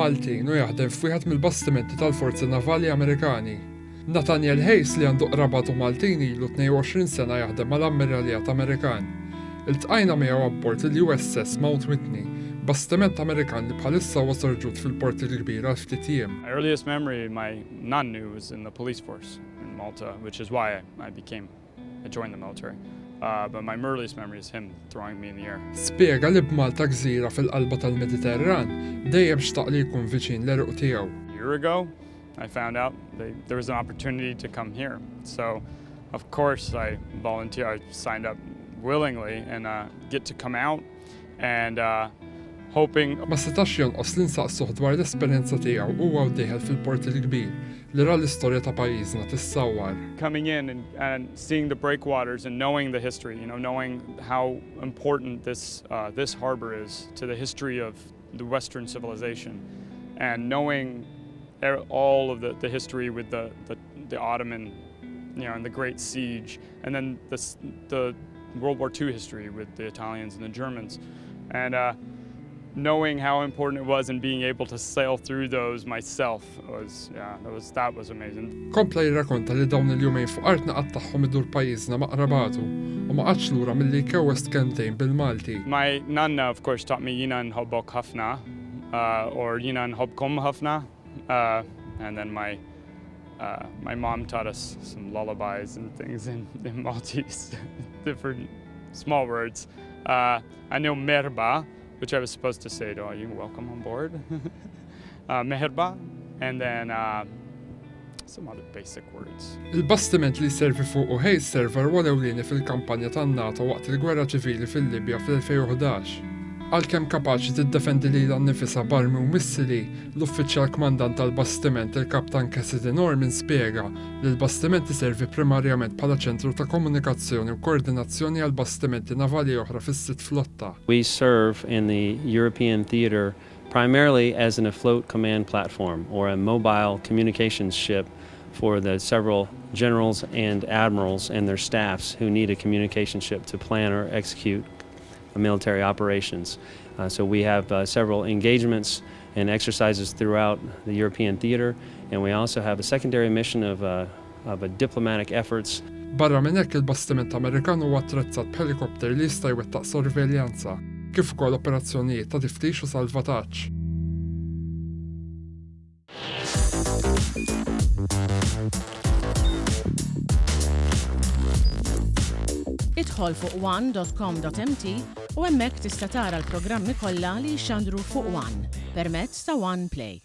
Maltin u jaħdem f'wieħed mill-bastimenti tal-Forzi Navali Amerikani. Nathaniel Hayes li għandu qrabatu Maltin ilu 22 sena jaħdem mal-Ammiraliat Amerikan. Iltqajna miegħu abbord il-USS Mount Whitney, bastiment Amerikan li bħalissa huwa sorġut fil-port il-kbir għal ftit jiem. My earliest memory my nonnu was in the police force in Malta, which is why I joined the military. But my earliest memory is him throwing me in the air. Spjega li b'Malta gżira fil-qalba tal-Mediterran dejjem xtaq li jkun viċin l-eruq tiegħu. A year ago, I found out there was an opportunity to come here. So, of course, I signed up willingly and get to come out and hoping. Ma setax jonqos li nsaqsuh dwar l-esperjenza tiegħu huwa wdieħel fil-port il-kbir li ra l-istorja ta' pajjiżna tissawwar. Coming in and seeing the breakwaters and knowing the history, knowing how important this harbor is to the history of the Western civilization, and knowing all of the history with the Ottoman, and the Great Siege, and then the World War II history with the Italians and the Germans, and knowing how important it was and being able to sail through those myself that was amazing. Kompla jirrakkonta li dawn il-jumejn fuq art naqat tagħhom idur pajjiżna ma' qrabatu u ma qatx lura milli kkewwest kemmtejn bil-Malti. My nonna, of course, taught me Jina nħobbok ħafna, or Jina nħobbkom ħafna, and then my mom taught us some lullabies and things in Maltese, different small words. I know merba, which I was supposed to say to all you, welcome on board. Meherba, and then some other basic words. Il-bastiment li servi fuq u Hayes server walewlieni fil-kampanja tan-NATO waqt il-Gwerra Ċivili fil-Libja fl-2011. Għalkemm kapaċi tiddefendi lilha nnifisha b'armi u missili, l-uffiċjal kmandant tal-bastiment il-Kaptan Cassidy Norman spjega li l-bastiment iservi primarjament bħala ċentru ta' komunikazzjoni u koordinazzjoni għal bastimenti navali oħra fis-sitt flotta. We serve in the European theater primarily as an afloat command platform or a mobile communications ship for the several generals and admirals and their staffs who need a communication ship to plan or execute military operations. So we have several engagements and exercises throughout the European theater, and we also have a secondary mission of diplomatic efforts. Barra minn hekk il-bastiment Amerikan huwa attrezzat b'helikopter li jista' jwettaq sorveljanza, kif ukoll operazzjonijiet ta' tiftix u salvataġġ. Idħol fuq one.com.mt u hemmhekk tista' tara l-programmi kollha li jxandru fuq One permezz ta' One Play.